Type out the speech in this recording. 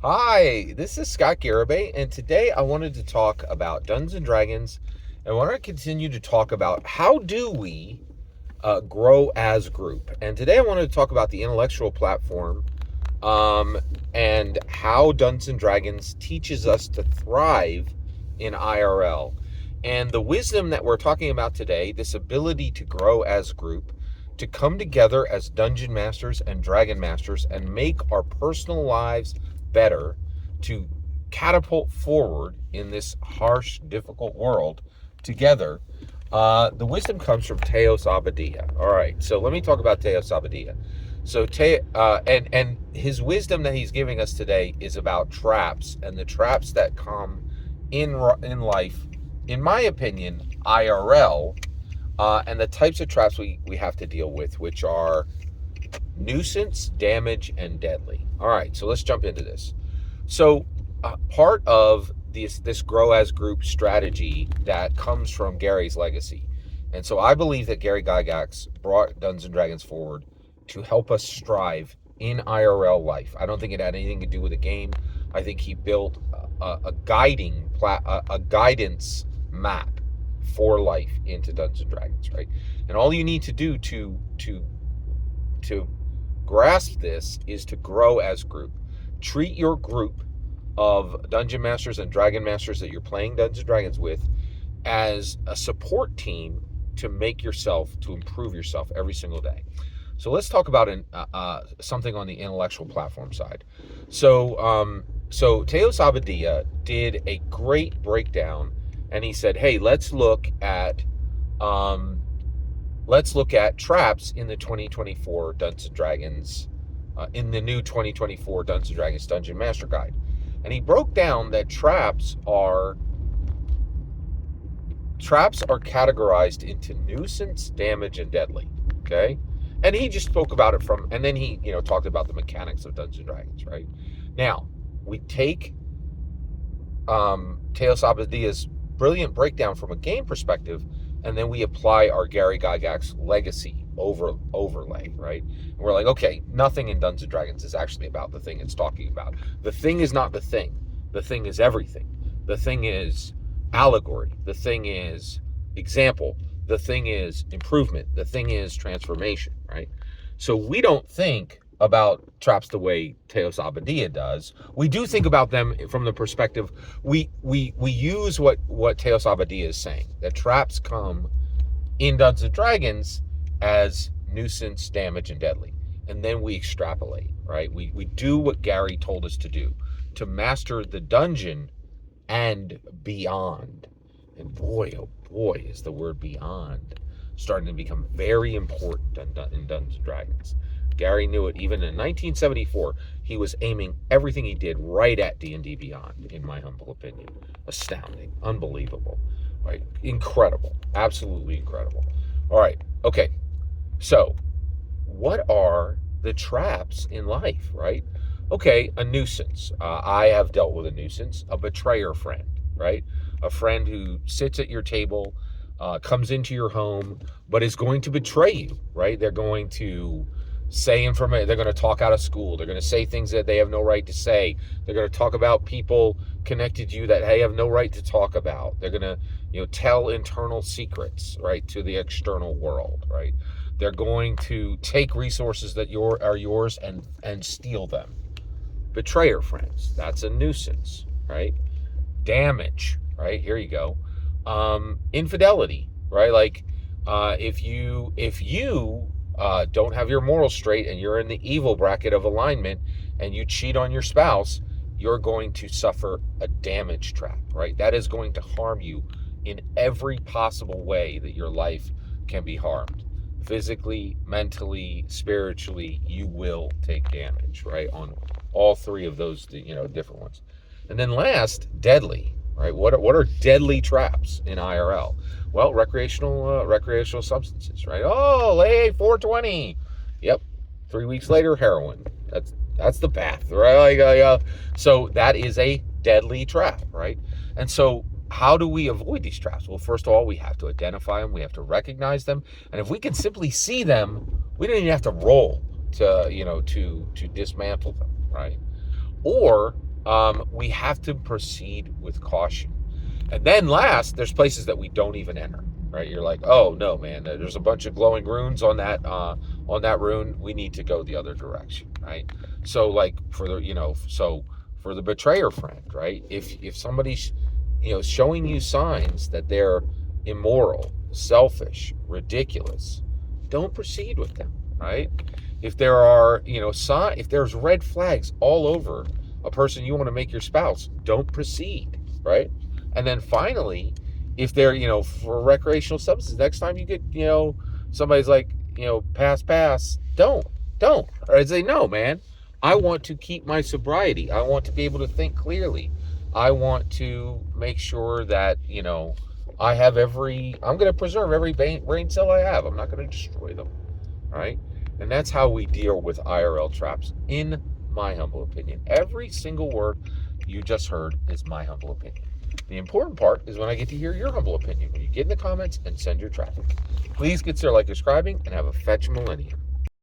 Hi, this is Scott Garibay, and today I wanted to talk about Dungeons and Dragons, and I want to continue to talk about how do we grow as group. And today I wanted to talk about the intellectual platform, um, and how Dungeons and Dragons teaches us to thrive in IRL. And the wisdom that we're talking about today, this ability to grow as group, to come together as dungeon masters and dragon masters and make our personal lives better, to catapult forward in this harsh, difficult world together. The wisdom comes from Teos Abadia. All right, so let me talk about Teos Abadia. So, and his wisdom that he's giving us today is about traps and the traps that come in life, in my opinion, IRL, and the types of traps we have to deal with, which are nuisance, damage, and deadly. All right, so let's jump into this. So, part of this grow as group strategy that comes from Gary's legacy, and so I believe that Gary Gygax brought Dungeons and Dragons forward to help us strive in IRL life. I don't think it had anything to do with the game. I think he built a guidance map for life into Dungeons and Dragons, right? And all you need to do to grasp this is to grow as group. Treat your group of dungeon masters and dragon masters that you're playing Dungeons and Dragons with as a support team to improve yourself every single day. So let's talk about something on the intellectual platform side. So Teos Abadia did a great breakdown, and he said, "Hey, um, let's look at traps in the 2024 Dungeons and Dragons, in the new 2024 Dungeons and Dragons Dungeon Master Guide." And he broke down that traps are categorized into nuisance, damage, and deadly. Okay, and he just spoke about it and then he talked about the mechanics of Dungeons and Dragons. Right now, we take Teos Abadia's brilliant breakdown from a game perspective, and then we apply our Gary Gygax legacy overlay, right? And we're like, okay, nothing in Dungeons and Dragons is actually about the thing it's talking about. The thing is not the thing. The thing is everything. The thing is allegory. The thing is example. The thing is improvement. The thing is transformation, right? So we don't think about traps the way Teos Abadia does. We do think about them from the perspective, we use what Teos Abadia is saying, that traps come in Dungeons and Dragons as nuisance, damage, and deadly. And then we extrapolate, right? We do what Gary told us to do, to master the dungeon and beyond. And boy, oh boy, is the word beyond starting to become very important in Dungeons and Dragons. Gary knew it. Even in 1974, he was aiming everything he did right at D&D Beyond, in my humble opinion. Astounding. Unbelievable. Right? Incredible. Absolutely incredible. All right. Okay. So, what are the traps in life, right? Okay, a nuisance. I have dealt with a nuisance, a betrayer friend, right? A friend who sits at your table, comes into your home, but is going to betray you, right? They're going to say information. They're going to talk out of school. They're going to say things that they have no right to say. They're going to talk about people connected to you that they have no right to talk about. They're going to, tell internal secrets, right, to the external world, right? They're going to take resources that are yours and steal them. Betrayer friends, that's a nuisance, right? Damage, right? Here you go. Infidelity, right? Like, if you don't have your morals straight and you're in the evil bracket of alignment and you cheat on your spouse, you're going to suffer a damage trap, right? That is going to harm you in every possible way that your life can be harmed. Physically, mentally, spiritually, you will take damage, right? On all three of those, different ones. And then last, deadly, right? What are deadly traps in IRL? Well, recreational substances, right? Oh, hey, 420. Yep. 3 weeks later, heroin. That's the path, right? So that is a deadly trap, right? And so how do we avoid these traps? Well, first of all, we have to identify them. We have to recognize them. And if we can simply see them, we don't even have to roll to dismantle them, right? Or we have to proceed with caution. And then last, there's places that we don't even enter. Right? You're like, oh no, man, there's a bunch of glowing runes on that rune. We need to go the other direction, right? So like for the so for the betrayer friend, right? If somebody's showing you signs that they're immoral, selfish, ridiculous, don't proceed with them, right? If there are if there's red flags all over a person you want to make your spouse, don't proceed, right? And then finally, if they're for recreational substances, next time you get somebody's like pass, don't. Or I say, no, man, I want to keep my sobriety. I want to be able to think clearly. I want to make sure that I'm going to preserve every brain cell I have. I'm not going to destroy them, right? And that's how we deal with IRL traps, in my humble opinion. Every single word you just heard is my humble opinion. The important part is when I get to hear your humble opinion, when you get in the comments and send your traffic. Please consider subscribing, and have a fetch millennium.